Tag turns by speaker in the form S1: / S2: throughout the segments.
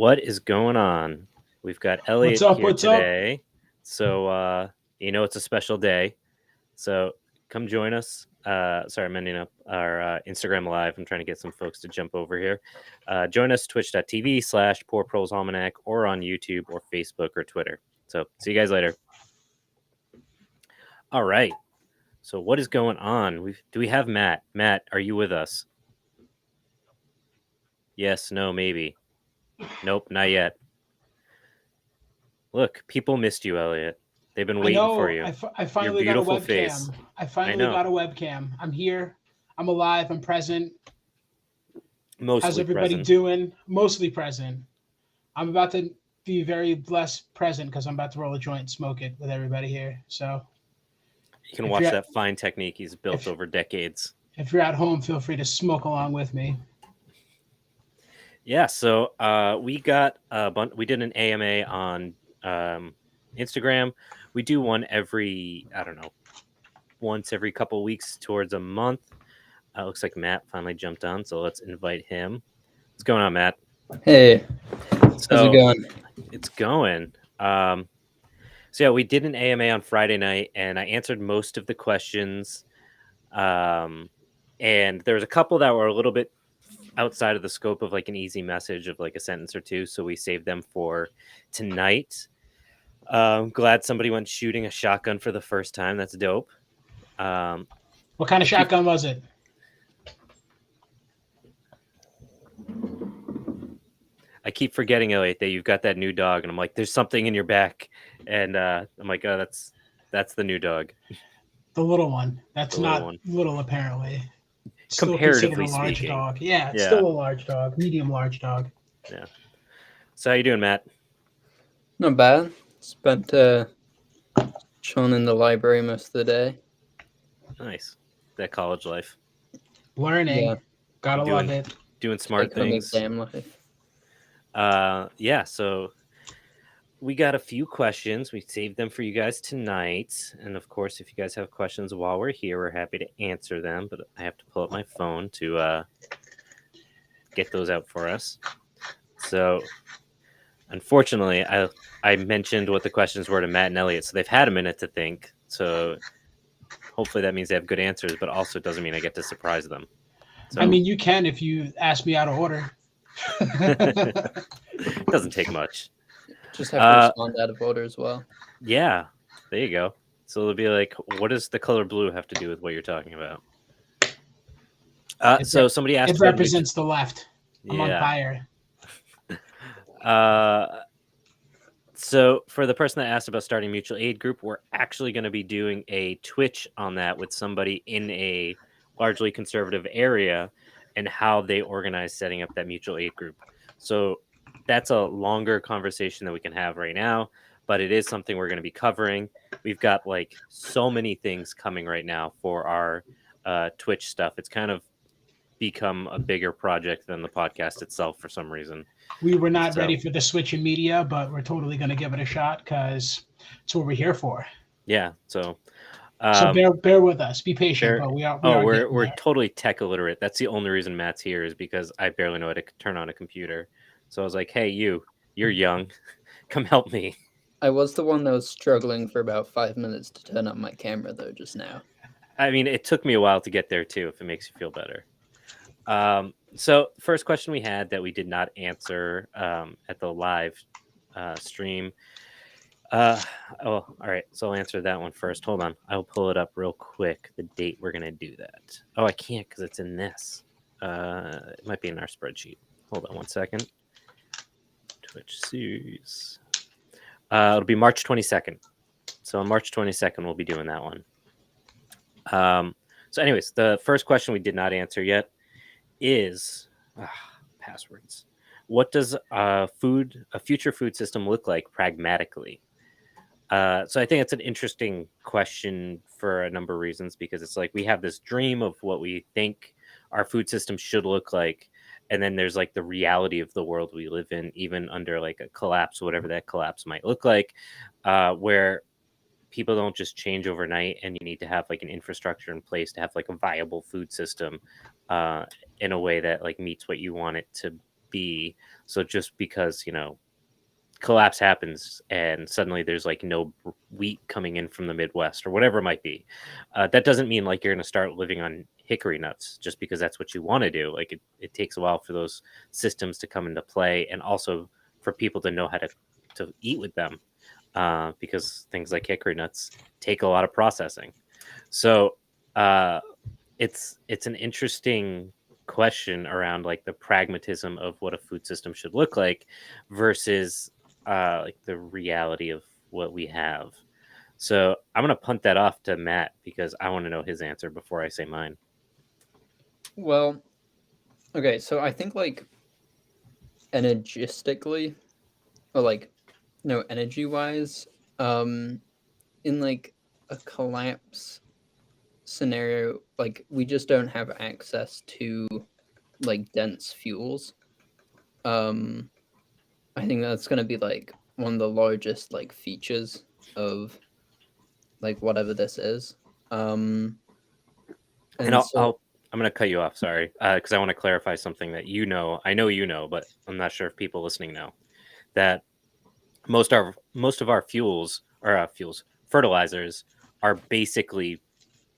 S1: What is going on? We've got Elliot
S2: What's up?
S1: here
S2: What's up?
S1: today. So, it's a special day. So come join us. Sorry, I'm ending up our Instagram Live. I'm trying to get some folks to jump over here. Join us twitch.tv/Poor Proles Almanac or on YouTube or Facebook or Twitter. So see you guys later. All right. So what is going on? Do we have Matt? Matt, are you with us? Yes, no, maybe. Nope, not yet. Look, people missed you, Elliot. They've been waiting for you.
S2: I finally got a
S1: beautiful
S2: webcam.
S1: face.
S2: I finally got a webcam. I'm here. I'm alive. I'm present.
S1: Mostly
S2: How's everybody
S1: present.
S2: doing? Mostly present. I'm about to be very less present because I'm about to roll a joint and smoke it with everybody here. So
S1: you can watch that fine technique he's built over decades.
S2: If you're at home, feel free to smoke along with me.
S1: Yeah, so we got we did an AMA on Instagram. We do one once every couple weeks towards a month. Looks like Matt finally jumped on, so let's invite him. What's going on, Matt?
S3: Hey, how's it going?
S1: It's going. So yeah, we did an AMA on Friday night, and I answered most of the questions. And there was a couple that were a little bit outside of the scope of like an easy message of like a sentence or two, so we saved them for tonight. Glad somebody went shooting a shotgun for the first time. That's dope.
S2: What kind of shotgun was it?
S1: I keep forgetting, Elliot, that you've got that new dog, and I'm like, there's something in your back, and I'm like, oh, that's the new dog,
S2: the little one. That's not little, apparently.
S1: Still comparatively
S2: a large
S1: speaking.
S2: Dog. Yeah, it's still a large dog, medium large dog.
S1: Yeah. So how you doing, Matt?
S3: Not bad. Spent chilling in the library most of the day.
S1: Nice. That college life.
S2: Learning. Yeah. Gotta love it.
S1: Doing smart things.
S3: Exam life.
S1: Yeah, so we got a few questions. We saved them for you guys tonight. And of course, if you guys have questions while we're here, we're happy to answer them. But I have to pull up my phone to get those out for us. So unfortunately, I mentioned what the questions were to Matt and Elliot, so they've had a minute to think. So hopefully that means they have good answers, but also doesn't mean I get to surprise them. So,
S2: I mean, you can if you ask me out of order.
S1: It doesn't take much.
S3: Just have to respond out of order as well.
S1: Yeah, there you go. So it'll be like, what does the color blue have to do with what you're talking about? So somebody asked.
S2: It represents the left. I'm on fire.
S1: So for the person that asked about starting a mutual aid group, we're actually going to be doing a Twitch on that with somebody in a largely conservative area and how they organize setting up that mutual aid group. So that's a longer conversation that we can have right now, but it is something we're going to be covering. We've got like so many things coming right now for our Twitch stuff. It's kind of become a bigger project than the podcast itself for some reason.
S2: We were not ready for the switch in media, but we're totally going to give it a shot because it's what we're here for.
S1: Yeah, so
S2: bear with us. Be patient. But
S1: we're totally tech illiterate. That's the only reason Matt's here is because I barely know how to turn on a computer. So I was like, hey, you're young. Come help me.
S3: I was the one that was struggling for about 5 minutes to turn on my camera, though, just now.
S1: I mean, it took me a while to get there, too, if it makes you feel better. So first question we had that we did not answer at the live stream. All right. So I'll answer that one first. Hold on. I'll pull it up real quick. The date we're going to do that. Oh, I can't because it's in this. It might be in our spreadsheet. Hold on one second. Twitch series. It'll be March 22nd. So on March 22nd, we'll be doing that one. So anyways, the first question we did not answer yet is passwords. What does a future food system look like pragmatically? So I think it's an interesting question for a number of reasons, because it's like we have this dream of what we think our food system should look like, and then there's like the reality of the world we live in, even under like a collapse, whatever that collapse might look like, where people don't just change overnight, and you need to have like an infrastructure in place to have like a viable food system in a way that like meets what you want it to be. So just because, collapse happens and suddenly there's like no wheat coming in from the Midwest or whatever it might be, that doesn't mean like you're going to start living on hickory nuts just because that's what you want to do. Like it takes a while for those systems to come into play, and also for people to know how to eat with them, because things like hickory nuts take a lot of processing. So it's an interesting question around like the pragmatism of what a food system should look like versus like the reality of what we have. So I'm gonna punt that off to Matt because I want to know his answer before I say mine.
S3: Well, okay, so I think like energistically, or like no, energy wise, in like a collapse scenario, like we just don't have access to like dense fuels. um I think that's going to be like one of the largest like features of like whatever this is. um
S1: And
S3: and so
S1: I'm gonna cut you off. Sorry, because I want to clarify something that I know but I'm not sure if people listening know that most of our fuels or fertilizers are basically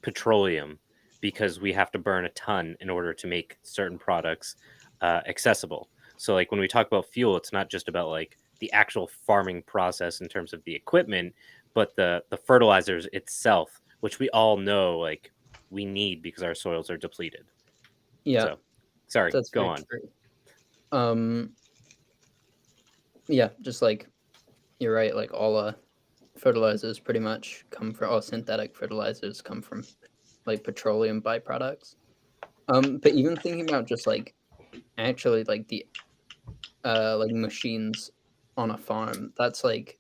S1: petroleum, because we have to burn a ton in order to make certain products accessible. So like when we talk about fuel, it's not just about like the actual farming process in terms of the equipment, but the fertilizers itself, which we all know like we need because our soils are depleted.
S3: yeah,
S1: So sorry,
S3: that's
S1: go
S3: very
S1: on.
S3: true. Yeah, just like you're right, like all fertilizers pretty much come from, all synthetic fertilizers come from like petroleum byproducts. But even thinking about just like actually like the like machines on a farm, that's like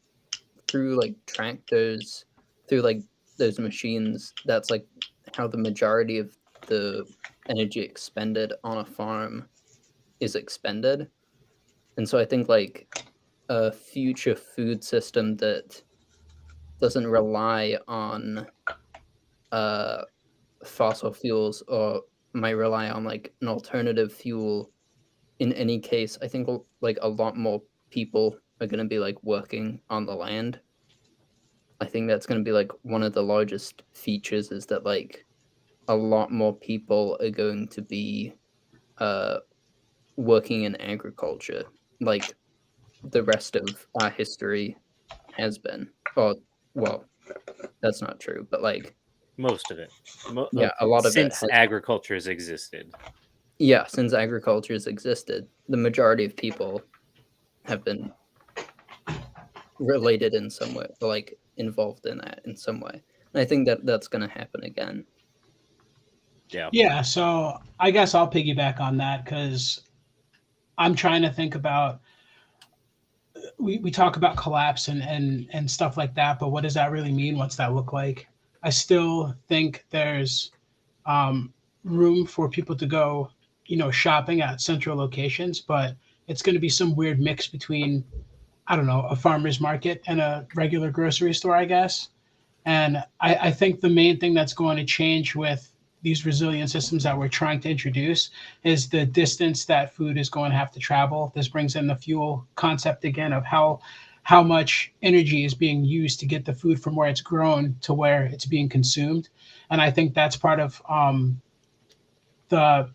S3: through like tractors, through like those machines, that's like how the majority of the energy expended on a farm is expended. And so I think like a future food system that doesn't rely on uh fossil fuels, or might rely on like an alternative fuel in any case, I think like a lot more people are going to be like working on the land. I think that's going to be like one of the largest features, is that like a lot more people are going to be uh working in agriculture, like the rest of our history has been. Or well, that's not true, but like
S1: Most of it,
S3: yeah, a lot of it
S1: since
S3: has.
S1: agriculture has existed.
S3: Yeah, since agriculture has existed, the majority of people have been related in some way, or like involved in that in some way. And I think that that's going to happen again.
S1: Yeah.
S2: Yeah, so I guess I'll piggyback on that because I'm trying to think about, we talk about collapse and stuff like that, but what does that really mean? What's that look like? I still think there's um, room for people to go, shopping at central locations, but it's going to be some weird mix between, I don't know, a farmer's market and a regular grocery store, I guess. And I think the main thing that's going to change with these resilient systems that we're trying to introduce is the distance that food is going to have to travel. This brings in the fuel concept again of how much energy is being used to get the food from where it's grown to where it's being consumed. And I think that's part of the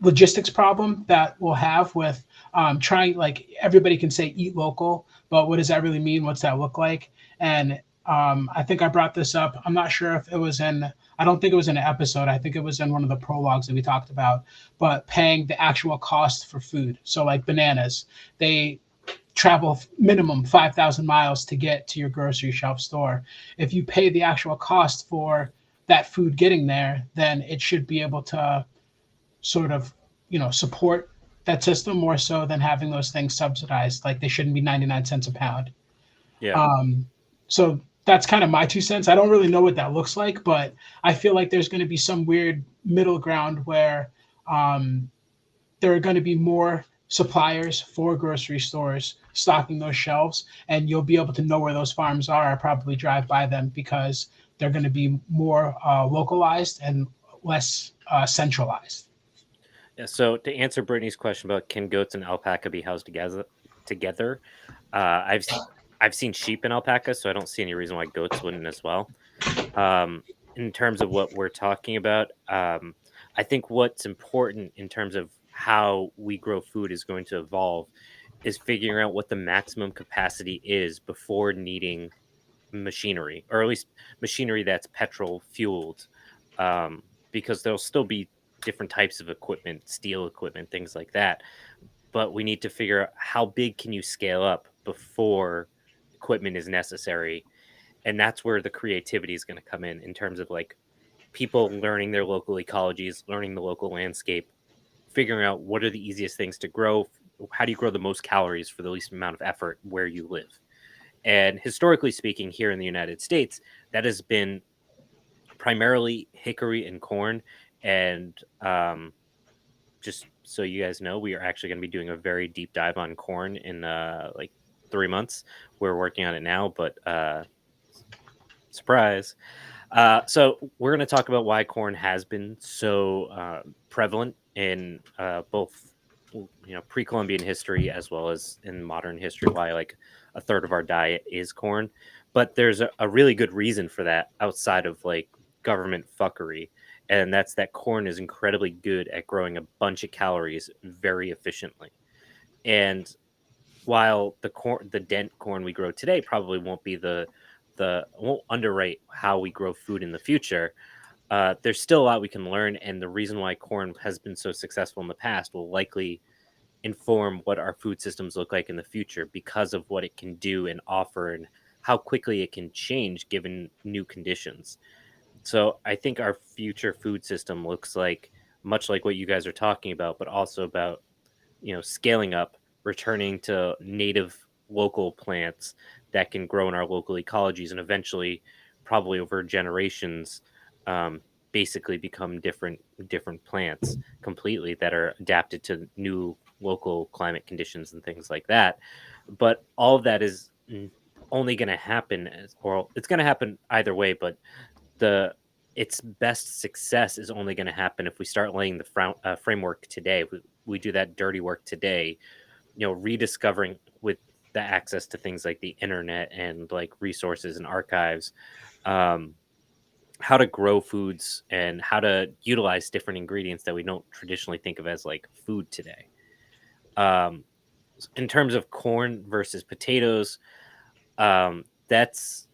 S2: logistics problem that we'll have with trying, like, everybody can say eat local, but what does that really mean? What's that look like? And I think I brought this up. I'm not sure if it was in, I don't think it was in an episode. I think it was in one of the prologues that we talked about, but paying the actual cost for food. So like bananas, they travel minimum 5,000 miles to get to your grocery shelf store. If you pay the actual cost for that food getting there, then it should be able to sort of, support that system more so than having those things subsidized. Like they shouldn't be 99 cents a pound.
S1: Yeah.
S2: So that's kind of my 2 cents. I don't really know what that looks like, but I feel like there's going to be some weird middle ground where um, there are going to be more suppliers for grocery stores stocking those shelves, and you'll be able to know where those farms are. I probably drive by them because they're going to be more localized and less centralized.
S1: Yeah, so to answer Brittany's question about can goats and alpaca be housed together, uh, I've s- I've seen sheep and alpaca, so I don't see any reason why goats wouldn't as well. Um, in terms of what we're talking about, I think what's important in terms of how we grow food is going to evolve is figuring out what the maximum capacity is before needing machinery, or at least machinery that's petrol fueled, because there'll still be different types of equipment, steel equipment, things like that. But we need to figure out how big can you scale up before equipment is necessary, and that's where the creativity is going to come in terms of like people learning their local ecologies, learning the local landscape, figuring out what are the easiest things to grow. How do you grow the most calories for the least amount of effort where you live? And historically speaking, here in the United States, that has been primarily hickory and corn. And just so you guys know, we are actually going to be doing a very deep dive on corn in like 3 months. We're working on it now, but surprise. So we're going to talk about why corn has been so prevalent in both pre-Columbian history as well as in modern history. Why like a third of our diet is corn, but there's a really good reason for that outside of like government fuckery, and that's that corn is incredibly good at growing a bunch of calories very efficiently. And while the dent corn we grow today probably won't be the won't underrate how we grow food in the future. There's still a lot we can learn, and the reason why corn has been so successful in the past will likely inform what our food systems look like in the future because of what it can do and offer and how quickly it can change given new conditions. So I think our future food system looks like much like what you guys are talking about, but also about scaling up, returning to native local plants that can grow in our local ecologies, and eventually, probably over generations, um, basically become different plants completely that are adapted to new local climate conditions and things like that. But all of that is only going to happen or it's going to happen either way, but the its best success is only going to happen if we start laying the framework today. We do that dirty work today, rediscovering with the access to things like the internet and like resources and archives, um, how to grow foods and how to utilize different ingredients that we don't traditionally think of as like food today. Um, in terms of corn versus potatoes, that's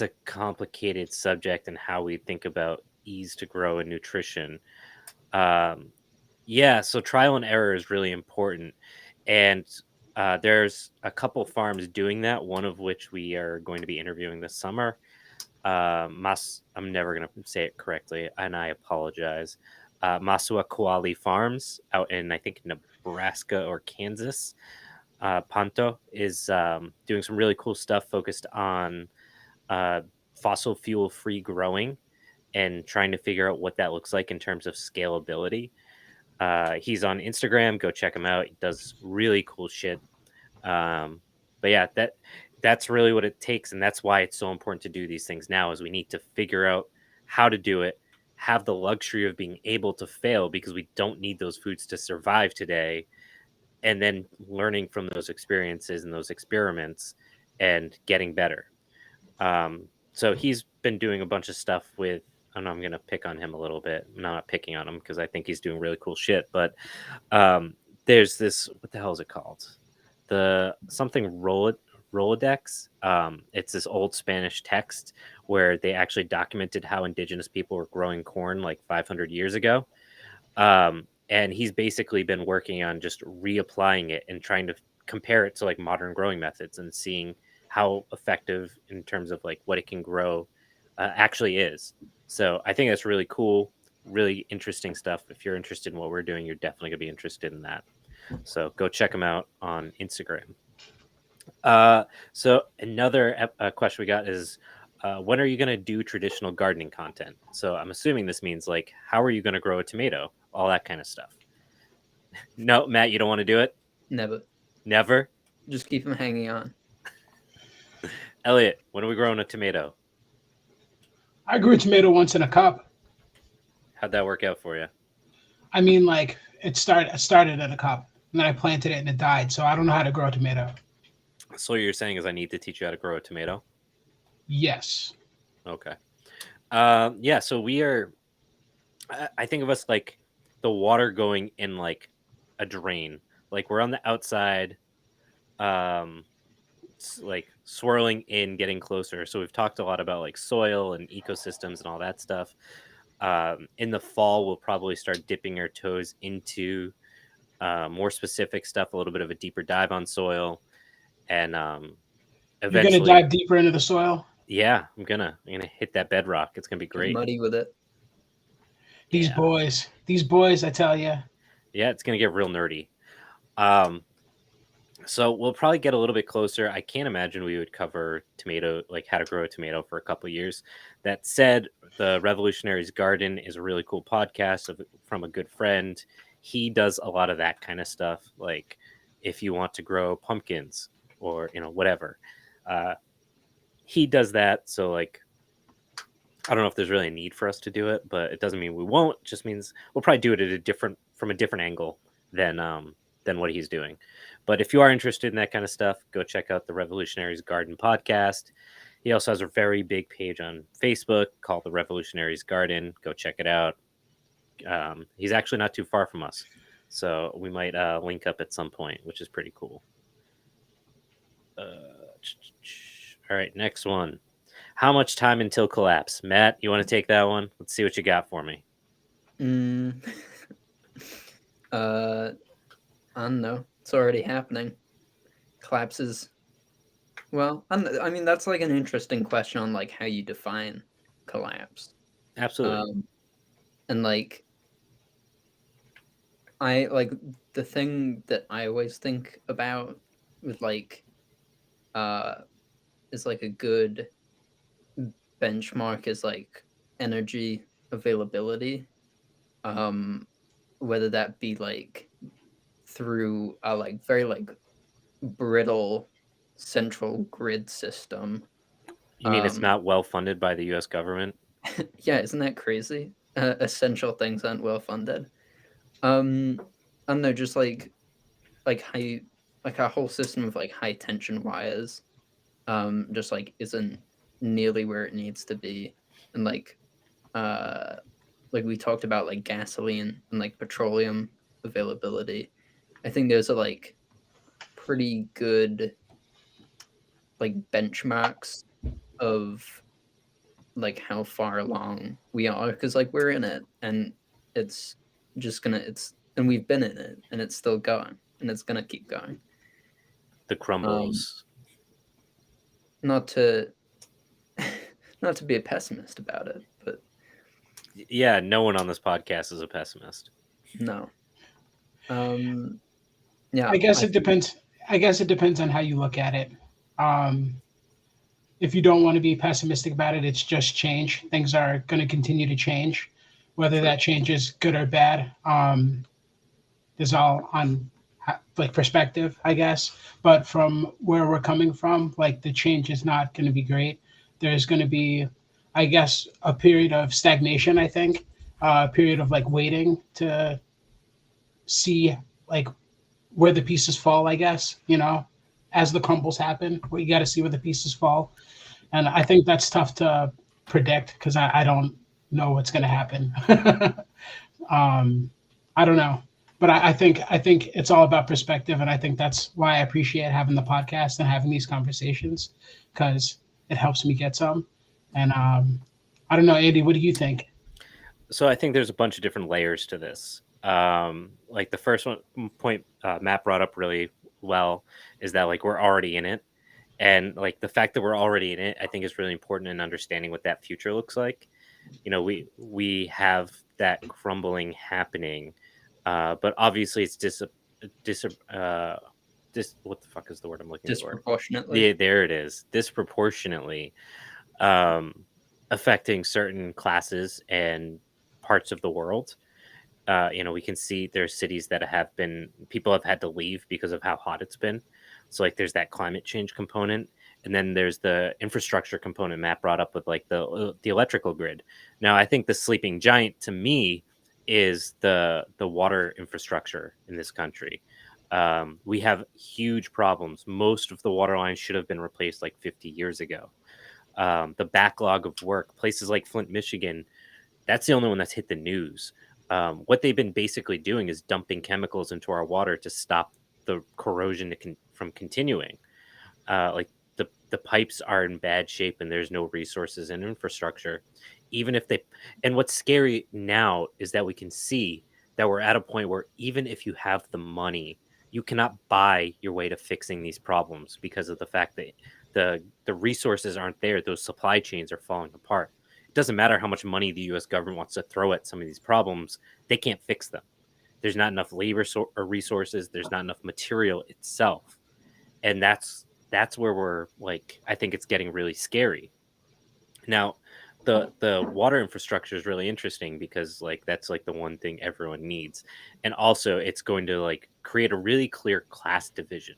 S1: a complicated subject and how we think about ease to grow and nutrition. Um, yeah, so trial and error is really important, and there's a couple farms doing that. One of which we are going to be interviewing this summer. I'm never going to say it correctly, and I apologize. Masua Koali Farms out in I think Nebraska or Kansas. Panto is doing some really cool stuff focused on uh, fossil fuel free growing and trying to figure out what that looks like in terms of scalability. He's on Instagram. Go check him out. He does really cool shit. Um, but yeah, that's really what it takes, and that's why it's so important to do these things now. Is we need to figure out how to do it, have the luxury of being able to fail because we don't need those foods to survive today, and then learning from those experiences and those experiments and getting better. So he's been doing a bunch of stuff with. I know I'm going to pick on him a little bit. I'm not picking on him because I think he's doing really cool shit. But um, there's this. What the hell is it called? The something Rolodex. It's this old Spanish text where they actually documented how indigenous people were growing corn like 500 years ago. And he's basically been working on just reapplying it and trying to compare it to like modern growing methods and seeing how effective in terms of like what it can grow actually is. So I think that's really cool, really interesting stuff. If you're interested in what we're doing, you're definitely gonna be interested in that. So go check them out on Instagram. So another question we got is, when are you going to do traditional gardening content? So I'm assuming this means like, how are you going to grow a tomato? All that kind of stuff. No, Matt, you don't want to do it?
S3: Never.
S1: Never?
S3: Just keep them hanging on.
S1: Elliot, when are we growing a tomato?
S2: I grew a tomato once in a cup.
S1: How'd that work out for you?
S2: I mean, like I started at a cup, and then I planted it and it died. So I don't know how to grow a tomato.
S1: So what you're saying is I need to teach you how to grow a tomato?
S2: Yes.
S1: Okay. Yeah, so we are, I think of us like the water going in like a drain. Like we're on the outside, um, like swirling in, getting closer. So we've talked a lot about like soil and ecosystems and all that stuff. In the fall, we'll probably start dipping our toes into more specific stuff, a little bit of a deeper dive on soil, and
S2: You're gonna
S1: eventually,
S2: dive deeper into the soil.
S1: yeah, I'm gonna hit that bedrock. It's gonna be
S3: Get
S1: great.
S3: muddy with it.
S1: Yeah,
S2: These boys, I tell you.
S1: yeah, it's gonna get real nerdy. Um, so we'll probably get a little bit closer. I can't imagine we would cover tomato, like how to grow a tomato for a couple of years. That said, the Revolutionary's Garden is a really cool podcast from a good friend. He does a lot of that kind of stuff. Like if you want to grow pumpkins or whatever, uh, he does that. So like I don't know if there's really a need for us to do it, but it doesn't mean we won't. It just means we'll probably do it from a different angle than what he's doing. But if you are interested in that kind of stuff, go check out the Revolutionaries Garden podcast. He also has a very big page on Facebook called the Revolutionaries Garden. Go check it out. He's actually not too far from us, so we might link up at some point, which is pretty cool. All right, next one. How much time until collapse? Matt, you want to take that one? Let's see what you got for me.
S3: Mm. I don't know. It's already happening. Collapses. Well, I mean that's like an interesting question on like how you define collapse.
S1: Absolutely.
S3: And like I like the thing that I always think about with like is like a good benchmark is like energy availability. Whether that be like through a like very like brittle central grid system.
S1: You mean it's not well funded by the U.S. government?
S3: Yeah, isn't that crazy? Essential things aren't well funded. I don't know, just like high, like a whole system of like high tension wires, just like isn't nearly where it needs to be, and like we talked about like gasoline and like petroleum availability. I think those are like pretty good like benchmarks of like how far along we are because like we're in it and it's just gonna it's and we've been in it and it's still going and it's gonna keep going.
S1: The crumbles.
S3: Not to not to be a pessimist about it, but
S1: Yeah, no one on this podcast is a pessimist.
S3: no. Yeah,
S2: I guess it depends. I guess it depends on how you look at it. Um, if you don't want to be pessimistic about it, it's just change. Things are going to continue to change, whether
S3: True.
S2: that change is good or bad. Is all on like perspective, I guess. But from where we're coming from, like the change is not going to be great. There's going to be, I guess, a period of stagnation. I think a period of like waiting to see like where the pieces fall. I guess as the crumbles happen, we got to see where the pieces fall, and I think that's tough to predict because I don't know what's going to happen. I don't know, but I think it's all about perspective, and I think that's why I appreciate having the podcast and having these conversations because it helps me get some. And I don't know, Andy, what do you think?
S1: So I think there's a bunch of different layers to this. Like the first point Matt brought up really well is that like we're already in it, and like the fact that we're already in it, I think is really important in understanding what that future looks like. We have that crumbling happening, but obviously it's what the fuck is the word I'm looking for?
S3: disproportionately.
S1: There it is, disproportionately affecting certain classes and parts of the world. We can see there's cities that people have had to leave because of how hot it's been. So like there's that climate change component, and then there's the infrastructure component Matt brought up with like the electrical grid. Now I think the sleeping giant to me is the water infrastructure in this country. We have huge problems. Most of the water lines should have been replaced like 50 years ago. The backlog of work, places like Flint, Michigan, that's the only one that's hit the news. What they've been basically doing is dumping chemicals into our water to stop the corrosion from continuing. Like the pipes are in bad shape and there's no resources and infrastructure. Even if they, and what's scary now is that we can see that we're at a point where even if you have the money, you cannot buy your way to fixing these problems because of the fact that the resources aren't there. Those supply chains are falling apart. It doesn't matter how much money the U.S. government wants to throw at some of these problems; they can't fix them. There's not enough labor or resources. There's not enough material itself, and that's where we're like, I think it's getting really scary. Now, the water infrastructure is really interesting because like that's like the one thing everyone needs, and also it's going to like create a really clear class division.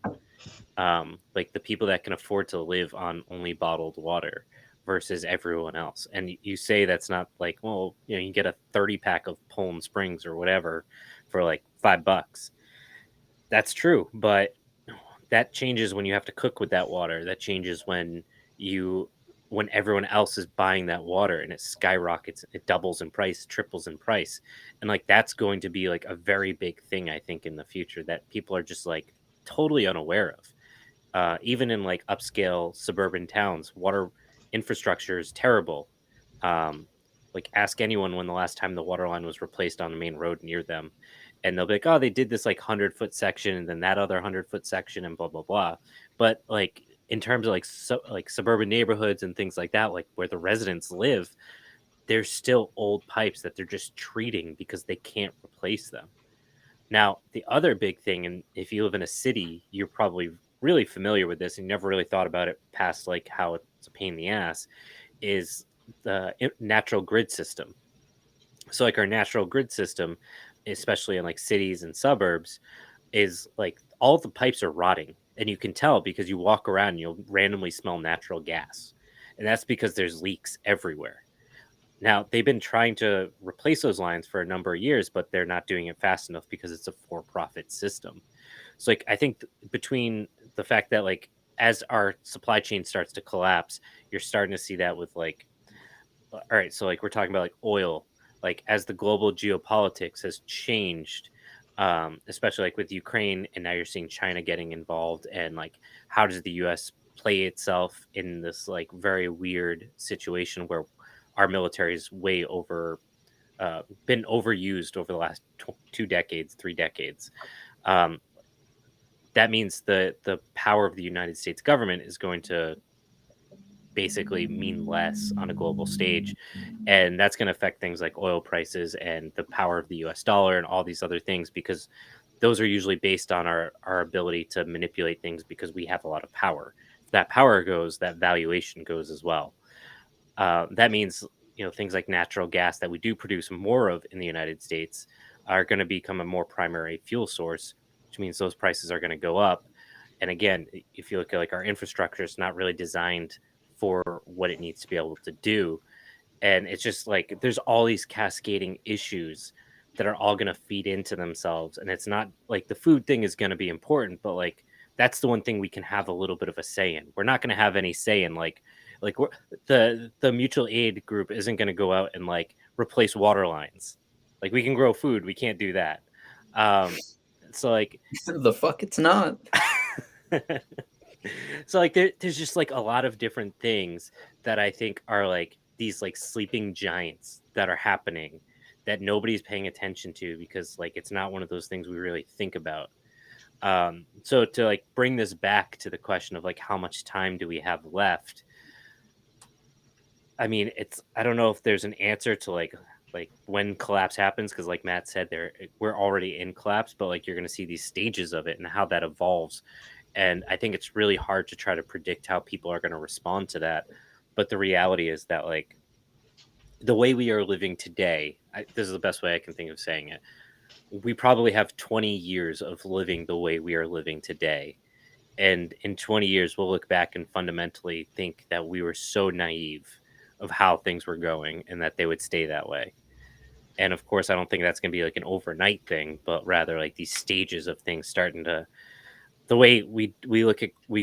S1: Like the people that can afford to live on only bottled water versus everyone else. And you say that's not like, well, you know, you get a 30 pack of Poland Springs or whatever for like $5. That's true, but that changes when you have to cook with that water. That changes you when everyone else is buying that water and it skyrockets, it doubles in price, triples in price. And like that's going to be like a very big thing, I think, in the future that people are just like totally unaware of. Even in like upscale suburban towns, water infrastructure is terrible. Um, like ask anyone when the last time the water line was replaced on the main road near them, and they'll be like, "Oh, they did this like 100-foot section, and then that other 100-foot section, and blah blah blah." But like in terms of like like suburban neighborhoods and things like that, like where the residents live, there's still old pipes that they're just treating because they can't replace them. Now, the other big thing, and if you live in a city, you're probably really familiar with this and you never really thought about it past like how it's a pain in the ass, is the natural grid system. So, like our natural grid system, especially in like cities and suburbs, is like all the pipes are rotting. And you can tell because you walk around and you'll randomly smell natural gas. And that's because there's leaks everywhere. Now, they've been trying to replace those lines for a number of years, but they're not doing it fast enough because it's a for-profit system. So, like, I think between the fact that, like, as our supply chain starts to collapse, you're starting to see that with, like, all right, so, like, we're talking about, like, oil. Like, as the global geopolitics has changed, especially, like, with Ukraine, and now you're seeing China getting involved, and, like, how does the US play itself in this, like, very weird situation where our military is way over been overused over the last 2 decades, 3 decades. Um, that means the power of the United States government is going to basically mean less on a global stage, and that's going to affect things like oil prices and the power of the U.S. dollar and all these other things because those are usually based on our ability to manipulate things because we have a lot of power. If that power goes, that valuation goes as well. That means things like natural gas that we do produce more of in the United States are going to become a more primary fuel source, which means those prices are going to go up. And again, if you look at like our infrastructure, it's not really designed for what it needs to be able to do. And it's just like there's all these cascading issues that are all going to feed into themselves. And it's not like the food thing is going to be important, but like that's the one thing we can have a little bit of a say in. We're not going to have any say in like the mutual aid group isn't going to go out and like replace water lines. Like we can grow food, we can't do that. So like
S3: The fuck it's not.
S1: so like there's just like a lot of different things that I think are like these like sleeping giants that are happening that nobody's paying attention to because like it's not one of those things we really think about. So to like bring this back to the question of like how much time do we have left, I mean, I don't know if there's an answer to like when collapse happens because like Matt said we're already in collapse, but like you're going to see these stages of it and how that evolves. And I think it's really hard to try to predict how people are going to respond to that. But the reality is that like the way we are living today, this is the best way I can think of saying it. We probably have 20 years of living the way we are living today. And in 20 years, we'll look back and fundamentally think that we were so naive of how things were going and that they would stay that way. And of course, I don't think that's going to be like an overnight thing, but rather like these stages of things starting to, the way we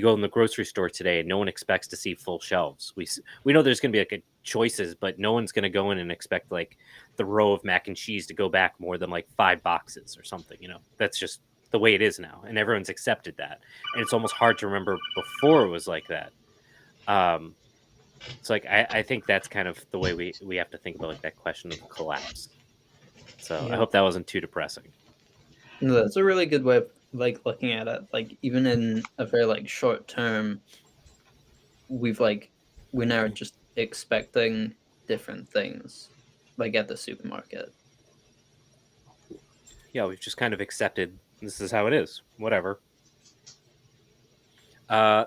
S1: go in the grocery store today, and no one expects to see full shelves. We know there's going to be like choices, but no one's going to go in and expect like the row of mac and cheese to go back more than like 5 boxes or something. That's just the way it is now, and everyone's accepted that. And it's almost hard to remember before it was like that. So like I think that's kind of the way we have to think about like that question of collapse. So I
S3: Yeah.
S1: hope that wasn't too depressing.
S3: No, that's a really good way of like looking at it. Like even in a very like short term, we're now just expecting different things, like at the supermarket.
S1: Yeah, we've just kind of accepted this is how it is. Whatever.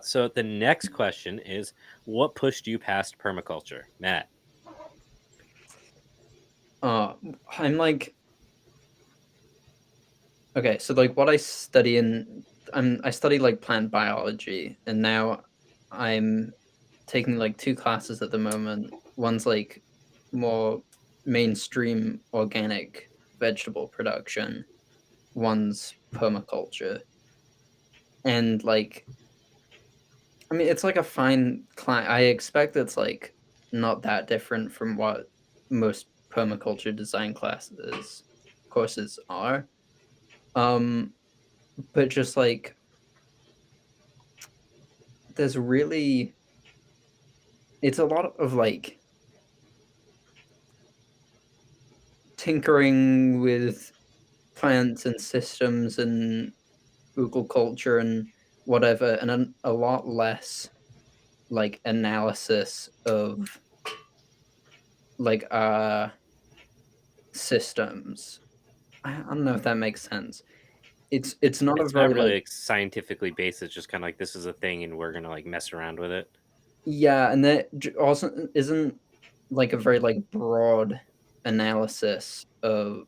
S1: So the next question is, what pushed you past permaculture, Matt?
S3: I'm like, okay, so like what I study I study like plant biology, and now I'm taking like 2 classes at the moment. One's like more mainstream organic vegetable production, one's permaculture. And like, I mean, it's like a fine class. I expect it's like not that different from what most permaculture design courses are. But just like there's really it's a lot of like tinkering with plants and systems and culture and whatever, and a lot less like analysis of like systems. I don't know if that makes sense. It's not a
S1: It's not
S3: very
S1: really
S3: like
S1: like scientifically based. It's just kind of like this is a thing, and we're gonna like mess around with it.
S3: yeah, and that also isn't like a very like broad analysis of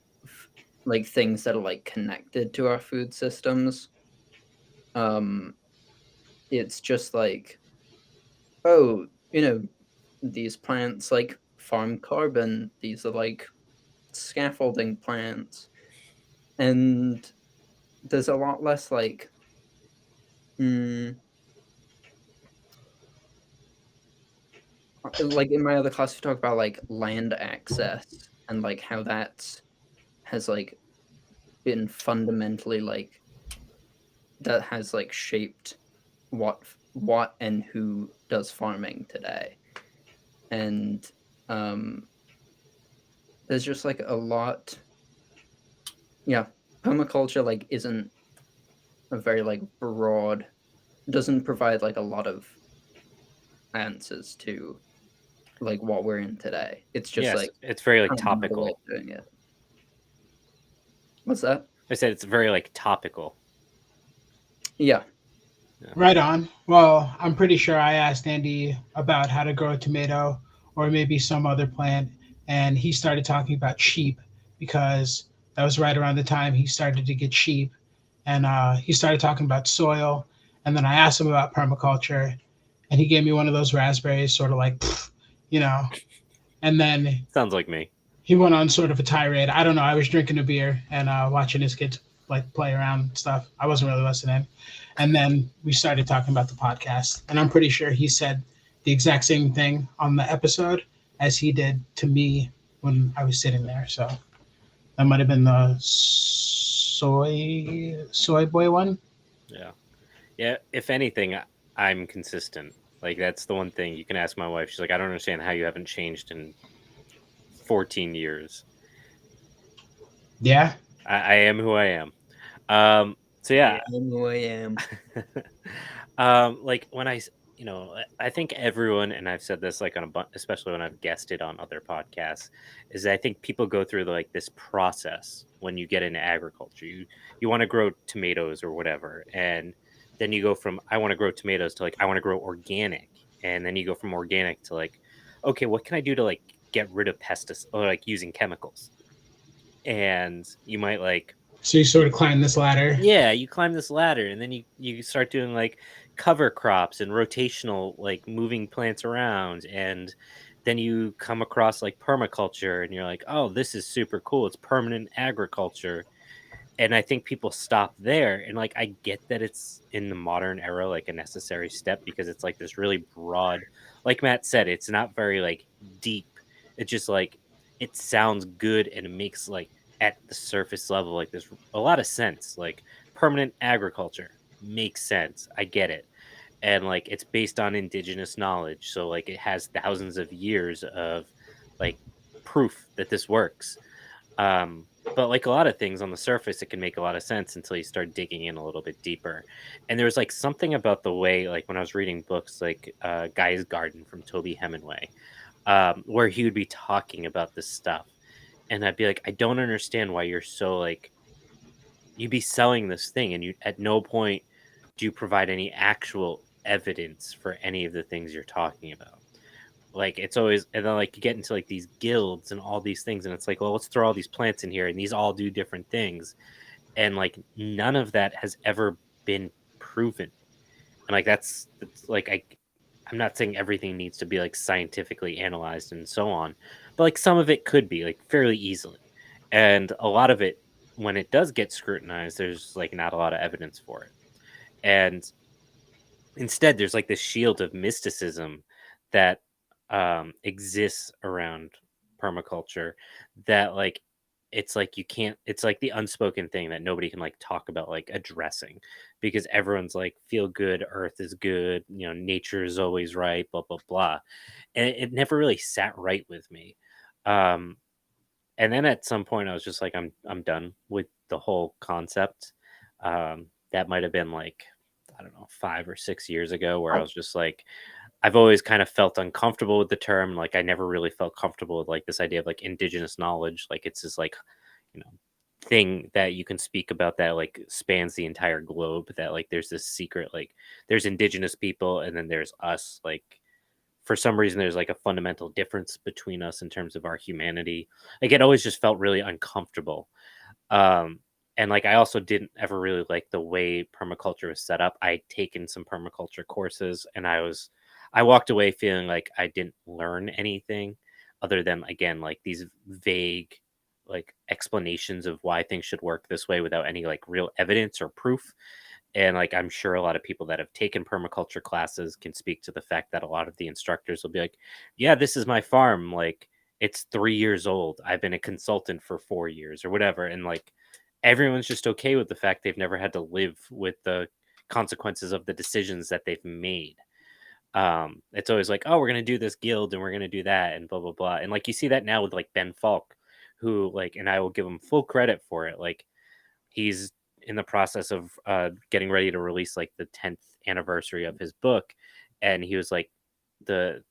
S3: like things that are like connected to our food systems. Um, it's just like, oh, these plants like farm carbon. These are like scaffolding plants, and there's a lot less like, like in my other class, we talk about like land access and like how that has like been fundamentally like that has like shaped what and who does farming today. And there's just like a lot. Yeah, permaculture like isn't a very like broad, doesn't provide like a lot of answers to like what we're in today. It's just
S1: Yes,
S3: like
S1: it's very like
S3: kind of another way
S1: topical.
S3: of doing it. What's that?
S1: I said it's very like topical.
S3: Yeah.
S2: Right on. Well, I'm pretty sure I asked Andy about how to grow a tomato or maybe some other plant, and he started talking about sheep because that was right around the time he started to get sheep. And he started talking about soil. And then I asked him about permaculture, and he gave me one of those raspberries, sort of like, you know. And then
S1: Sounds like me.
S2: he went on sort of a tirade. I don't know. I was drinking a beer and watching his kids like play around and stuff. I wasn't really listening. And then we started talking about the podcast, and I'm pretty sure he said the exact same thing on the episode as he did to me when I was sitting there. So that might have been the soy boy one.
S1: Yeah. Yeah. If anything, I'm consistent. Like that's the one thing you can ask my wife. She's like, I don't understand how you haven't changed in 14 years.
S2: Yeah.
S1: I am who I am. So yeah.
S3: I am who I am.
S1: Like when I think everyone, and I've said this like especially when I've guested on other podcasts, is I think people go through like this process when you get into agriculture. You want to grow tomatoes or whatever, and then you go from I want to grow tomatoes to like I want to grow organic, and then you go from organic to like, okay, what can I do to like get rid of pesticides or like using chemicals? And you might like
S2: So you sort of climb this ladder.
S1: yeah, you climb this ladder, and then you start doing like cover crops and rotational like moving plants around, and then you come across like permaculture and you're like, oh, this is super cool. It's permanent agriculture. And I think people stop there. And like, I get that it's in the modern era, like a necessary step because it's like this really broad, like Matt said, it's not very like deep. It's just like, it sounds good and it makes like at the surface level, like there's a lot of sense. Like permanent agriculture makes sense. I get it. And like it's based on indigenous knowledge. So like it has thousands of years of like proof that this works. But like a lot of things on the surface, it can make a lot of sense until you start digging in a little bit deeper. And there was like something about the way, like when I was reading books like Guy's Garden from Toby Hemingway, where he would be talking about this stuff. And I'd be like, I don't understand why you're so like, you'd be selling this thing and you at no point do you provide any actual evidence for any of the things you're talking about. Like it's always, and then like you get into like these guilds and all these things, and it's like, well, let's throw all these plants in here, and these all do different things, and like none of that has ever been proven. And like that's like I'm not saying everything needs to be like scientifically analyzed and so on, but like some of it could be like fairly easily, and a lot of it when it does get scrutinized, there's like not a lot of evidence for it, and instead there's like this shield of mysticism that exists around permaculture that like it's like you can't, it's like the unspoken thing that nobody can like talk about like addressing because everyone's like feel good, earth is good, you know, nature is always right, blah blah blah. And it never really sat right with me. um and then at some point I was just like, I'm done with the whole concept. That might have been like, I don't know, 5 or 6 years ago, where I was just like, I've always kind of felt uncomfortable with the term. Like I never really felt comfortable with like this idea of like indigenous knowledge. Like it's this like, you know, thing that you can speak about that like spans the entire globe. That like there's this secret, like there's indigenous people and then there's us. Like for some reason there's like a fundamental difference between us in terms of our humanity. Like it always just felt really uncomfortable. Um, and like I also didn't ever really like the way permaculture was set up. I'd taken some permaculture courses and I walked away feeling like I didn't learn anything other than again like these vague like explanations of why things should work this way without any like real evidence or proof. And like I'm sure a lot of people that have taken permaculture classes can speak to the fact that a lot of the instructors will be like, yeah, this is my farm, like it's 3 years old, I've been a consultant for 4 years or whatever. And like everyone's just okay with the fact they've never had to live with the consequences of the decisions that they've made. It's always like, oh, we're gonna do this guild and we're gonna do that and blah blah blah. And like you see that now with like Ben Falk, who like, and I will give him full credit for it. Like he's in the process of getting ready to release like the 10th anniversary of his book, and he was like, the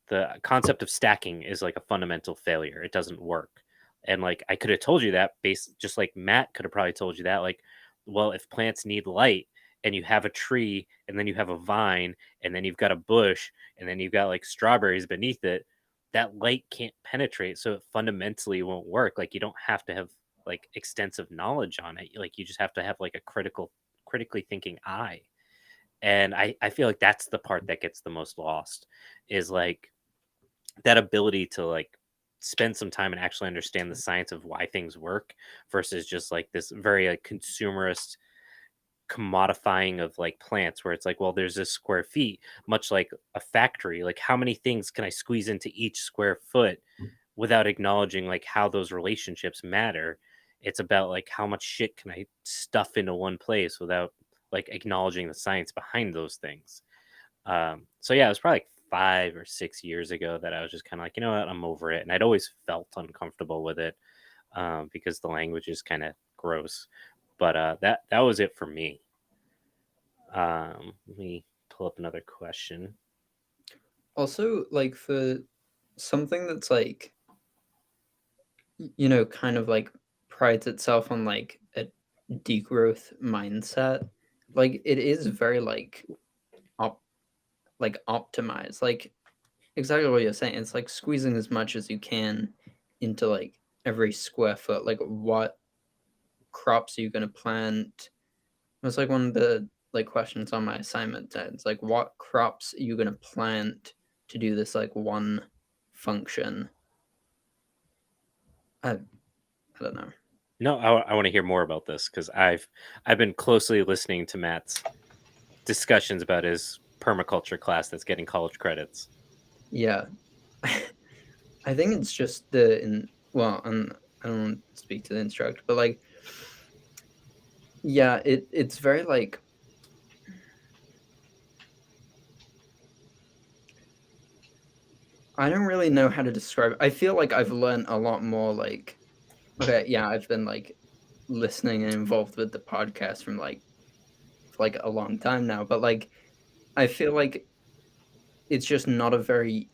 S1: concept of stacking is like a fundamental failure. It doesn't work. And like I could have told you that based, just like Matt could have probably told you that, like, well, if plants need light and you have a tree and then you have a vine and then you've got a bush and then you've got like strawberries beneath it, that light can't penetrate, so it fundamentally won't work. Like you don't have to have like extensive knowledge on it. Like you just have to have like a critically thinking eye. And I feel like that's the part that gets the most lost, is like that ability to like spend some time and actually understand the science of why things work versus just like this very like consumerist commodifying of like plants, where it's like, well, there's this square feet, much like a factory, like how many things can I squeeze into each square foot without acknowledging like how those relationships matter. It's about like how much shit can I stuff into one place without like acknowledging the science behind those things. So yeah, it was probably like 5 or 6 years ago that I was just kind of like, you know what, I'm over it. And I'd always felt uncomfortable with it because the language is kind of gross. But that was it for me. Let me pull up another question.
S3: Also, like for something that's like, kind of like prides itself on like a degrowth mindset, like it is very like optimized, like exactly what you're saying. It's like squeezing as much as you can into like every square foot. Like what crops are you going to plant? It was like one of the like questions on my assignment. It's like what crops are you going to plant to do this like one function. I don't know.
S1: No, I want to hear more about this because I've been closely listening to Matt's discussions about his permaculture class that's getting college credits.
S3: Yeah. I think it's just well, I don't want to speak to the instructor, but like, yeah, it's very like, I don't really know how to describe it. I feel like I've learned a lot more like, okay, yeah, I've been like listening and involved with the podcast from like for like a long time now, but like I feel like it's just not a very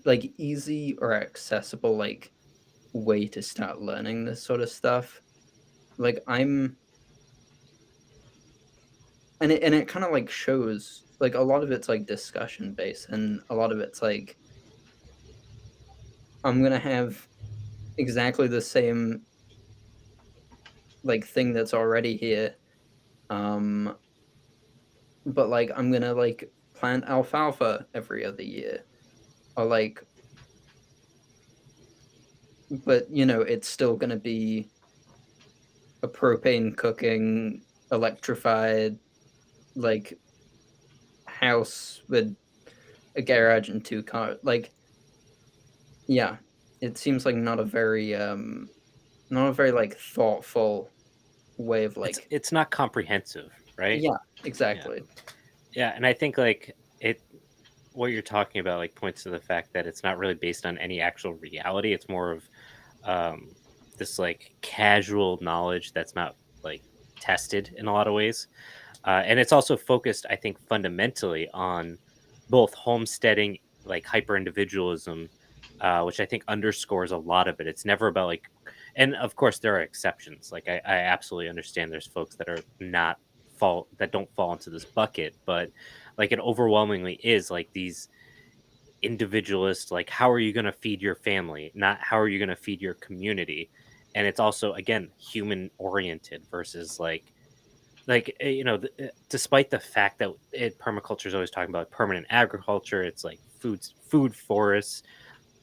S3: like easy or accessible like way to start learning this sort of stuff. Like it kind of like shows like a lot of it's like discussion based and a lot of it's like I'm gonna have exactly the same like thing that's already here, um but like I'm gonna like plant alfalfa every other year, or like, but it's still gonna be a propane cooking electrified like house with a garage and two cars. Like, yeah, it seems like not a very like thoughtful way of like,
S1: It's not comprehensive, right?
S3: yeah,
S1: Yeah.
S3: exactly.
S1: Yeah, and I think like it what you're talking about like points to the fact that it's not really based on any actual reality. It's more of um this like casual knowledge that's not like tested in a lot of ways. And it's also focused, I think, fundamentally on both homesteading, like hyper individualism, which I think underscores a lot of it. It's never about like, and of course there are exceptions. Like I absolutely understand there's folks that are not that don't fall into this bucket, but like it overwhelmingly is like these individualist, like how are you going to feed your family, not how are you going to feed your community. And it's also again human oriented versus despite the fact that permaculture is always talking about permanent agriculture, it's like food forests.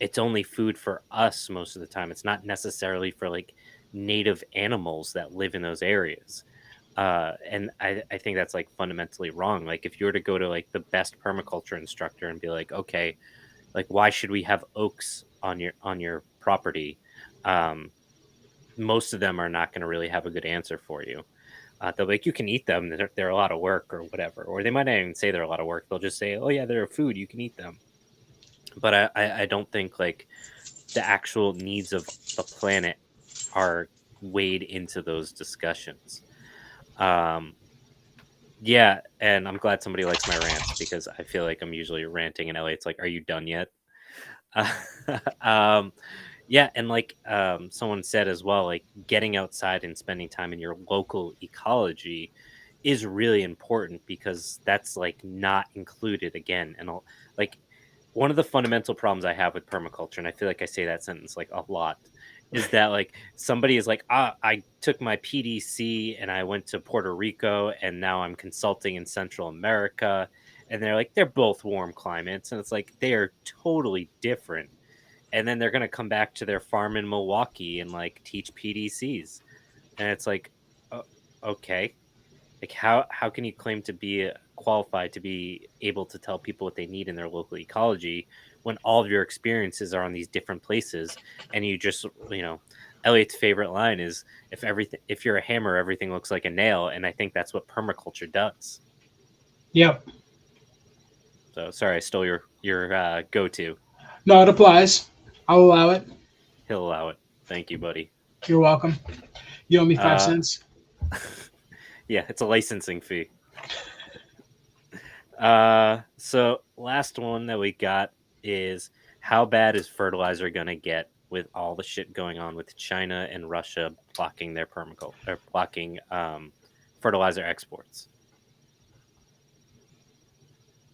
S1: It's only food for us most of the time. It's not necessarily for like native animals that live in those areas. And I think that's like fundamentally wrong. Like if you were to go to like the best permaculture instructor and be like, okay, like why should we have oaks on your property? Um, Most of them are not going to really have a good answer for you. They'll be like, you can eat them. They're a lot of work or whatever. Or they might not even say they're a lot of work. They'll just say, oh, yeah, they're food. You can eat them. But I don't think like the actual needs of the planet are weighed into those discussions. Um, yeah. And I'm glad somebody likes my rants because I feel like I'm usually ranting and Elliot's like, are you done yet? Uh, um, Yeah, and like someone said as well, like getting outside and spending time in your local ecology is really important because that's like not included again. And like one of the fundamental problems I have with permaculture, and I feel like I say that sentence like a lot, is that like somebody is like, I took my PDC and I went to Puerto Rico and now I'm consulting in Central America. And they're like, they're both warm climates. And it's like, they are totally different, and then they're going to come back to their farm in Milwaukee and like teach PDCs. And it's like, okay, like how can you claim to be qualified to be able to tell people what they need in their local ecology when all of your experiences are on these different places? And you just, Elliot's favorite line is, if you're a hammer, everything looks like a nail. And I think that's what permaculture does.
S2: Yep.
S1: So sorry, I stole your go-to.
S2: No, it applies. I'll allow it.
S1: He'll allow it. Thank you, buddy.
S2: You're welcome. You owe me 5
S1: Uh,
S2: cents.
S1: Yeah, it's a licensing fee. So last one that we got is, how bad is fertilizer gonna get with all the shit going on with China and Russia blocking their blocking fertilizer exports?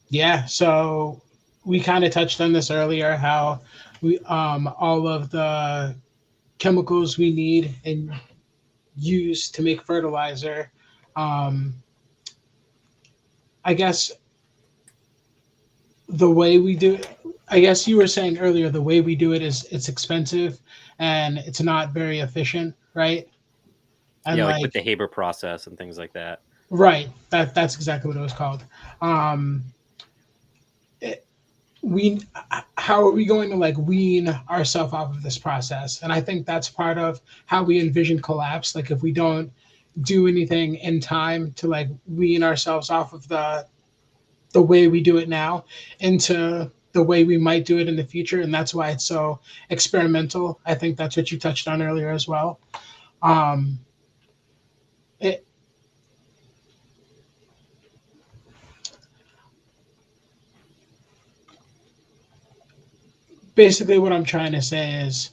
S2: Yeah, so we kind of touched on this earlier, how we all of the chemicals we need and use to make fertilizer. Um, I guess the way we do it, I guess you were saying earlier, the way we do it is it's expensive and it's not very efficient, right? And
S1: Yeah, like with
S2: like,
S1: the Haber process and things like that.
S2: right, that's exactly what it was called. Um, it, we how are we going to like wean ourselves off of this process? And I think that's part of how we envision collapse. Like if we don't do anything in time to like wean ourselves off of the way we do it now into the way we might do it in the future, and that's why it's so experimental. I think that's what you touched on earlier as well. um it Basically what I'm trying to say is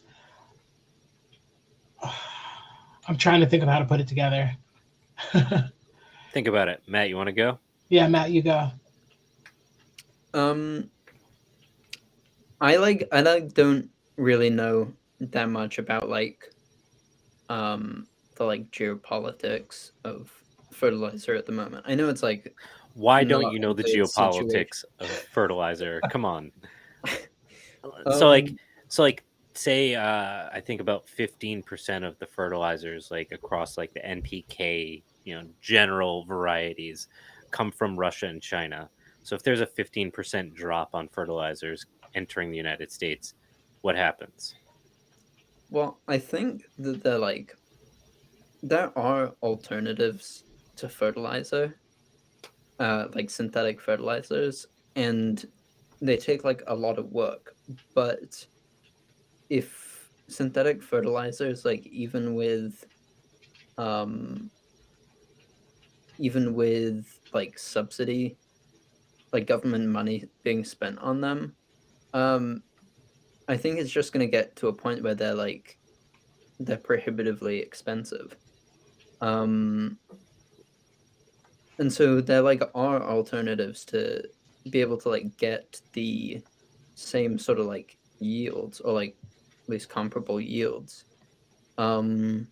S2: I'm trying to think of how to put it together.
S1: Think about it. Matt, you want to go?
S2: Yeah, Matt, you go.
S3: Um, I don't really know that much about the like geopolitics of fertilizer at the moment. I know it's like
S1: Why don't
S3: not
S1: you
S3: a
S1: know the
S3: good situation.
S1: geopolitics of fertilizer? Come on. So like
S3: Um,
S1: so like say I think about 15% of the fertilizers like across like the NPK, general varieties come from Russia and China. So if there's a 15% drop on fertilizers entering the United States, what happens?
S3: well, I think that there are alternatives to fertilizer, like synthetic fertilizers, and they take like a lot of work. But if synthetic fertilizers, like um even with like subsidy, like government money being spent on them, um, I think it's just gonna get to a point where they're prohibitively expensive. Um, and so there like are alternatives to be able to like get the same sort of like yields, or like at least comparable yields, um,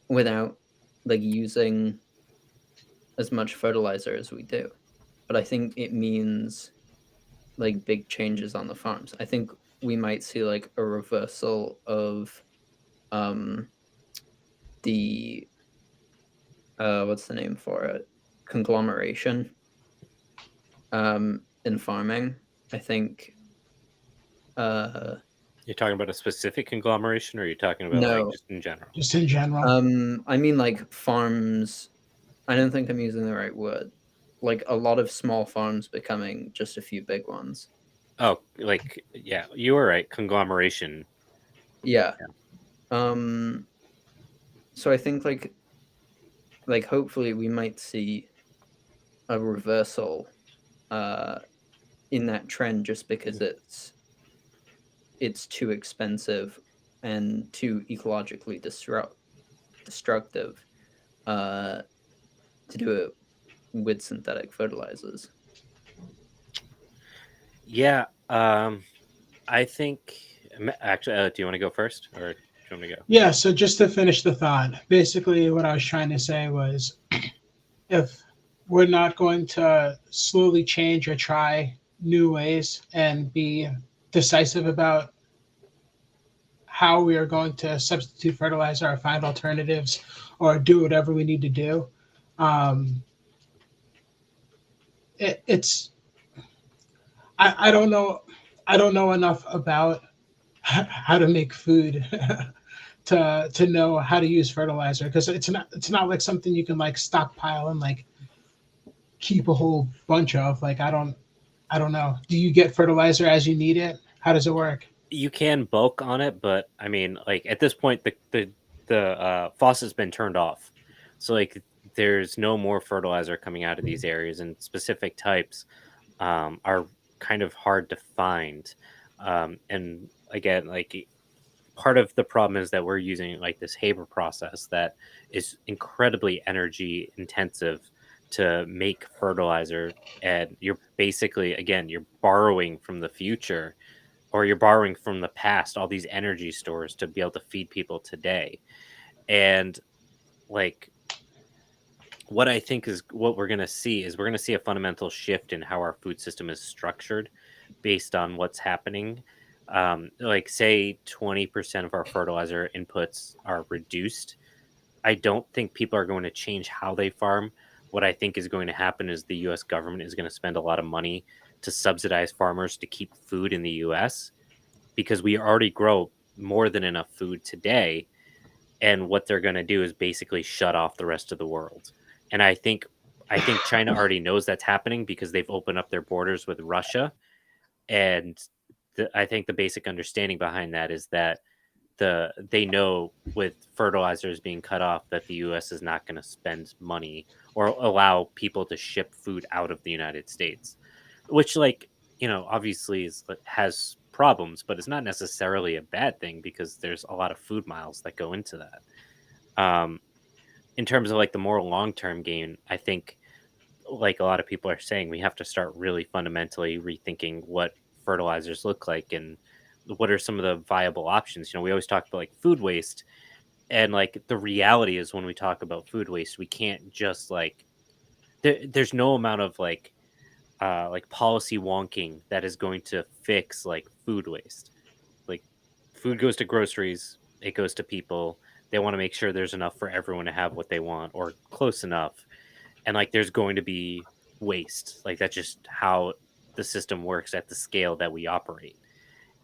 S3: without like using as much fertilizer as we do. But I think it means like big changes on the farms. I think we might see like a reversal of um the what's the name for it? Conglomeration in farming. I think uh
S1: You're talking about a specific conglomeration or are you talking about like
S3: no.
S1: just in general?
S2: Just in general.
S3: I mean like farms. I don't think I'm using the right word. Like a lot of small farms becoming just a few big ones.
S1: Oh, like yeah, you were right. Conglomeration.
S3: Yeah.
S1: Yeah.
S3: Um so I think like hopefully we might see a reversal uh in that trend, just because it's too expensive and too ecologically destructive uh to do it with synthetic fertilizers.
S1: Yeah, I think actually do you want to go first or do you want me to go?
S2: Yeah, so just to finish the thought, basically what I was trying to say was if we're not going to slowly change or try new ways and be decisive about how we are going to substitute fertilizer or find alternatives or do whatever we need to do, um, it's I don't know, I don't know enough about how to make food to know how to use fertilizer, because it's not like something you can like stockpile and like keep a whole bunch of. Like I don't know. Do you get fertilizer as you need it? How does it work?
S1: You can bulk on it, but I mean, like at this point, the faucet's been turned off, so like there's no more fertilizer coming out of these areas, and specific types are kind of hard to find. And again, like part of the problem is that we're using like this Haber process that is incredibly energy intensive to make fertilizer, and you're basically again you're borrowing from the future or you're borrowing from the past all these energy stores to be able to feed people today. And like what I think is what we're going to see is we're going to see a fundamental shift in how our food system is structured based on what's happening. Like, say 20% of our fertilizer inputs are reduced. I don't think people are going to change how they farm. What I think is going to happen is the US government is going to spend a lot of money to subsidize farmers to keep food in the US because we already grow more than enough food today. And what they're going to do is basically shut off the rest of the world. And I think China already knows that's happening because they've opened up their borders with Russia. And I think the basic understanding behind that is that they know with fertilizers being cut off that the US is not going to spend money or allow people to ship food out of the United States, which, like, obviously has problems, but it's not necessarily a bad thing because there's a lot of food miles that go into that. In terms of like the more long-term gain, I think, like a lot of people are saying, we have to start really fundamentally rethinking what fertilizers look like and what are some of the viable options. We always talk about like food waste, and like the reality is when we talk about food waste, we can't just like there's no amount of like policy wonking that is going to fix like food waste. Like, food goes to groceries, it goes to people. They want to make sure there's enough for everyone to have what they want or close enough. And like there's going to be waste. Like, that's just how the system works at the scale that we operate.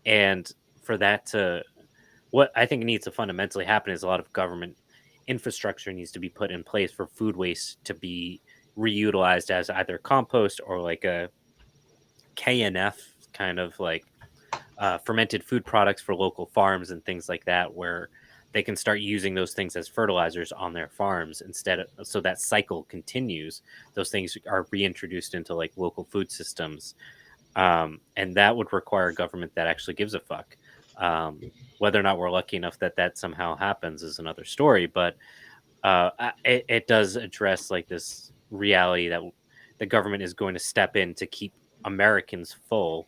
S1: And for that to what I think needs to fundamentally happen is a lot of government infrastructure needs to be put in place for food waste to be reutilized as either compost or like a KNF kind of like fermented food products for local farms and things like that, where they can start using those things as fertilizers on their farms instead of, so that cycle continues. Those things are reintroduced into like local food systems. And that would require a government that actually gives a fuck. Whether or not we're lucky enough that that somehow happens is another story, but it does address like this reality that the government is going to step in to keep Americans full,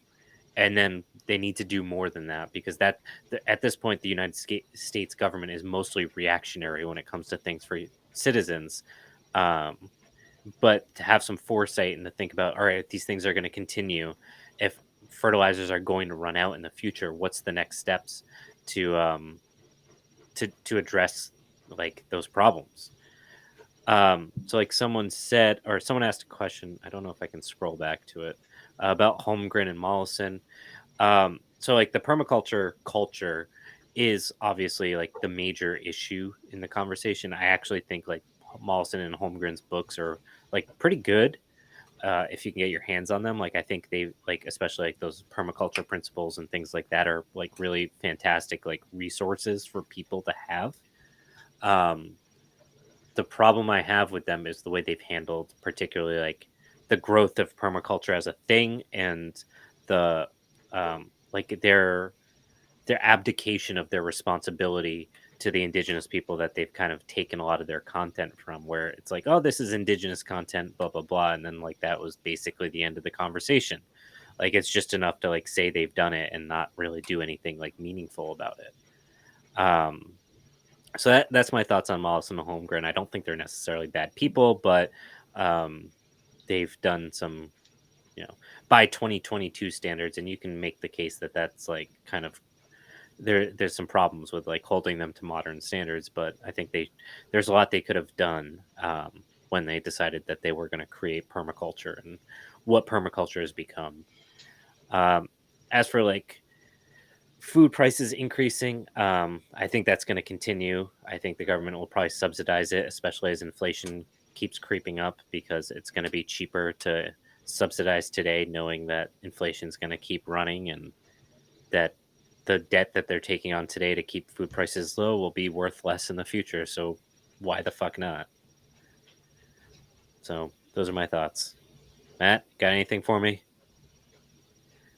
S1: and then they need to do more than that because at this point the United States government is mostly reactionary when it comes to things for citizens. But to have some foresight and to think about, all right, these things are going to continue. If fertilizers are going to run out in the future, what's the next steps to to address like those problems? So like someone said, or someone asked a question, I don't know if I can scroll back to it, about Holmgren and Mollison. So like the permaculture culture is obviously like the major issue in the conversation. I actually think like Mollison and Holmgren's books are like pretty good, if you can get your hands on them. Like, I think they like, especially like those permaculture principles and things like that, are like really fantastic like resources for people to have. Um, the problem I have with them is the way they've handled, particularly like the growth of permaculture as a thing, and the like their abdication of their responsibility to the indigenous people that they've kind of taken a lot of their content from, where it's like, oh, this is indigenous content, blah blah blah, and then like that was basically the end of the conversation. Like, it's just enough to like say they've done it and not really do anything like meaningful about it. So that's my thoughts on Mollison and Holmgren. I don't think they're necessarily bad people, but they've done some, by 2022 standards, and you can make the case that that's like kind of there's some problems with like holding them to modern standards. But I think there's a lot they could have done when they decided that they were going to create permaculture and what permaculture has become. As for like food prices increasing, I think that's going to continue. I think the government will probably subsidize it, especially as inflation keeps creeping up, because it's going to be cheaper to subsidize today, knowing that inflation is going to keep running, and that the debt that they're taking on today to keep food prices low will be worth less in the future. So why the fuck not? So those are my thoughts. Matt, got anything for me?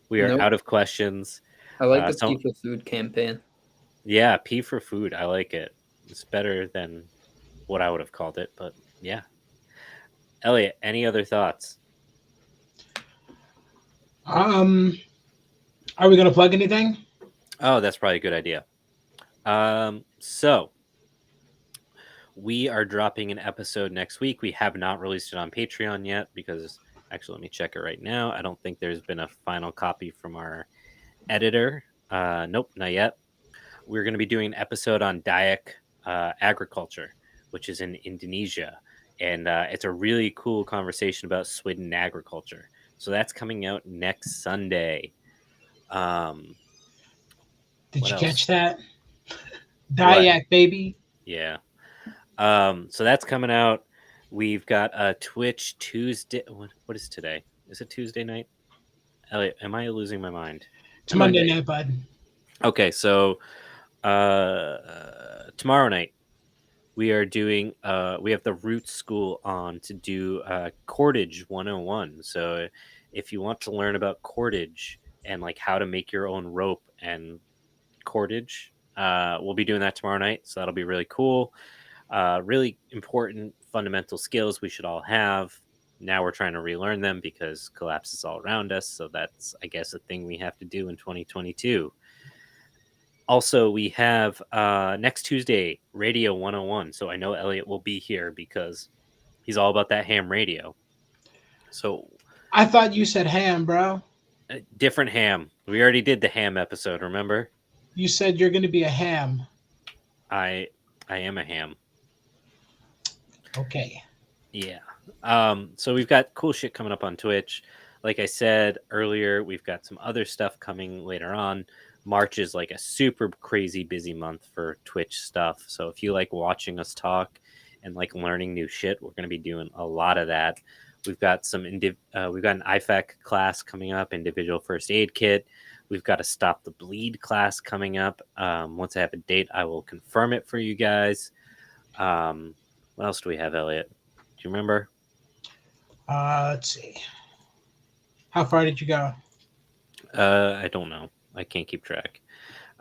S1: We are
S3: Nope.
S1: out of questions.
S3: I like the Pee for Food campaign.
S1: Yeah, P for food. I like it. It's better than what I would have called it, but yeah. Elliot, any other thoughts?
S2: Are we gonna plug anything?
S1: Oh, that's probably a good idea. So we are dropping an episode next week. We have not released it on Patreon yet because, actually, let me check it right now. I don't think there's been a final copy from our editor. Nope, not yet. We're going to be doing an episode on Dayak agriculture, which is in Indonesia. And it's a really cool conversation about Sweden agriculture. So that's coming out next Sunday.
S2: Did
S1: What
S2: you
S1: else?
S2: catch that?
S1: What?
S2: Dayak, baby.
S1: Yeah. So that's coming out. We've got a Twitch Tuesday. What is today? Is it Tuesday night? Elliot, am I losing my mind?
S2: It's Monday night, bud.
S1: Okay, so tomorrow night we are doing we have the Root School on to do cordage 101. So if you want to learn about cordage and like how to make your own rope and cordage, we'll be doing that tomorrow night. So that'll be really cool. Really important fundamental skills we should all have. Now we're trying to relearn them because collapse is all around us. So that's, I guess, a thing we have to do in 2022. Also, we have next Tuesday, Radio 101. So I know Elliot will be here because he's all about that ham radio. So
S2: I thought you said ham, bro.
S1: Different ham. We already did the ham episode, remember?
S2: You said you're going to be a ham.
S1: I am a ham.
S2: Okay.
S1: Yeah. So we've got cool shit coming up on Twitch. Like I said earlier, we've got some other stuff coming later on. March is like a super crazy busy month for Twitch stuff. So if you like watching us talk and like learning new shit, we're going to be doing a lot of that. We've got we've got an IFAC class coming up, individual first aid kit. We've got a Stop the Bleed class coming up. Once I have a date, I will confirm it for you guys. What else do we have, Elliot? Do you remember?
S2: Let's see. How far did you go?
S1: I don't know. I can't keep track.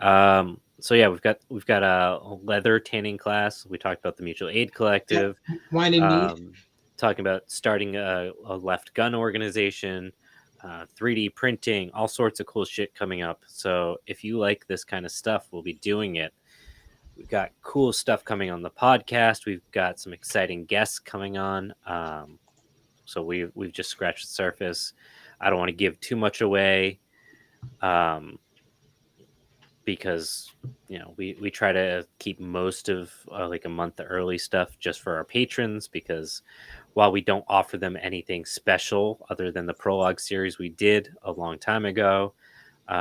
S1: So yeah, we've got a leather tanning class. We talked about the Mutual Aid Collective.
S2: Wine and mead.
S1: Talking about starting a left gun organization, 3D printing, all sorts of cool shit coming up. So if you like this kind of stuff, we'll be doing it. We've got cool stuff coming on the podcast. We've got some exciting guests coming on. So we've just scratched the surface. I don't want to give too much away, because we try to keep most of like a month early stuff just for our patrons, because while we don't offer them anything special other than the prologue series we did a long time ago,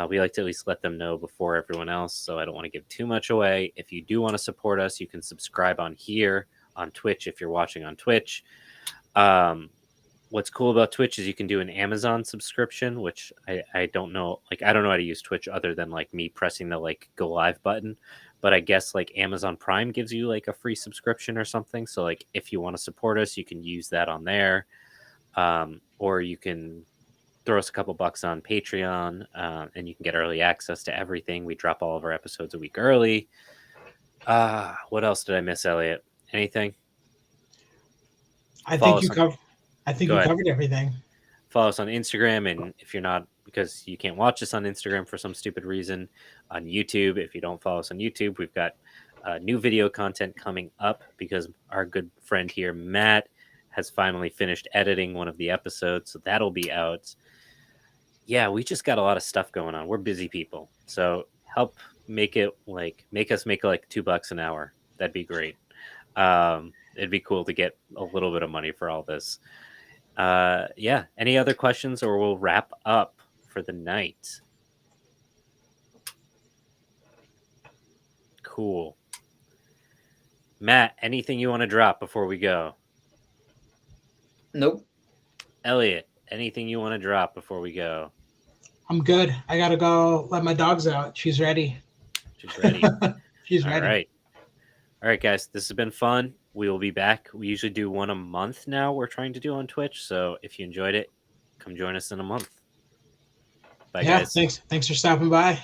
S1: we like to at least let them know before everyone else. So I don't want to give too much away. If you do want to support us, you can subscribe on here on Twitch if you're watching on Twitch. What's cool about Twitch is you can do an Amazon subscription, which I don't know. Like, I don't know how to use Twitch other than like me pressing the like go live button. But I guess like Amazon Prime gives you like a free subscription or something. So like if you want to support us, you can use that on there. Or you can throw us a couple bucks on Patreon, and you can get early access to everything. We drop all of our episodes a week early. What else did I miss, Elliot? Anything?
S2: I think you covered everything.
S1: Follow us on Instagram, and if you're not, because you can't watch us on Instagram for some stupid reason, on YouTube. If you don't follow us on YouTube, we've got new video content coming up because our good friend here, Matt, has finally finished editing one of the episodes, so that'll be out. Yeah, we just got a lot of stuff going on. We're busy people, so help make us make like $2 an hour. That'd be great. It'd be cool to get a little bit of money for all this. Yeah, any other questions, or we'll wrap up for the night? Cool. Matt, anything you want to drop before we go?
S3: Nope.
S1: Elliot, anything you want to drop before we go?
S2: I'm good. I gotta go let my dogs out. She's ready.
S1: She's ready.
S2: She's ready.
S1: All right, guys, this has been fun. We will be back. We usually do one a month now. We're trying to do on Twitch. So if you enjoyed it, come join us in a month. Bye, guys.
S2: Thanks for stopping by.